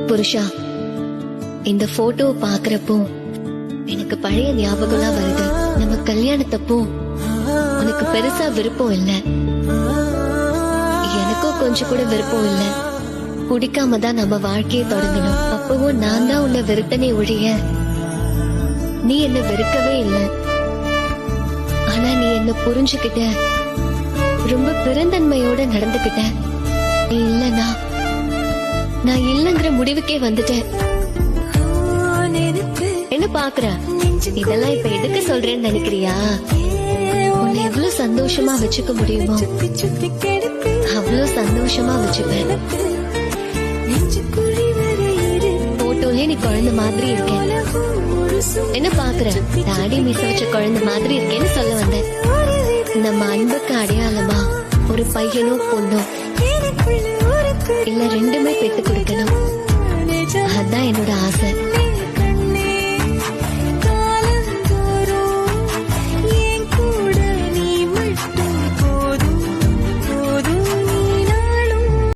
புருஷா, இந்த போட்டோ பாக்குறப்போ எனக்கு பழைய ஞாபகம்லாம் வருது. நம்ம கல்யாணத்தப்போ உனக்கு பெருசா விருப்பம் இல்ல, எனக்கும் கொஞ்சம் கூட விருப்பம் இல்ல. பிடிக்காம தான் நம்ம வாழ்க்கையை தொடங்கணும். அப்பவும் நான் தான் உன்னை வெறுத்தனே ஒழிய நீ என்ன வெறுக்கவே இல்லை. ஆனா நீ என்ன புரிஞ்சுக்கிட்ட, ரொம்ப பெருந்தன்மையோட நடந்துகிட்ட. நீ இல்லனா நான் இல்லங்கிற முடிவுக்கே வந்துட்டேன். என்ன பாக்குற? இதெல்லாம் இப்ப எதுக்கு சொல்றேன்னு நினைக்கிறியா? உன்னை எவ்வளவு சந்தோஷமா வச்சுக்க முடியுமோ அவ்வளவு சந்தோஷமா வச்சுப்பேன். போட்டோலயே நீ குழந்தை மாதிரி இருக்க. என்ன பாக்குற? தாடி மீச வச்ச குழந்தை மாதிரி இருக்கேன்னு சொல்ல வந்தேன். நம்ம அன்புக்கு அடையாளமா ஒரு பையனோ பொண்ணோ இல்ல ரெண்டுமே பெத்து கொடுக்கணும். அதான் என்னோட ஆசை.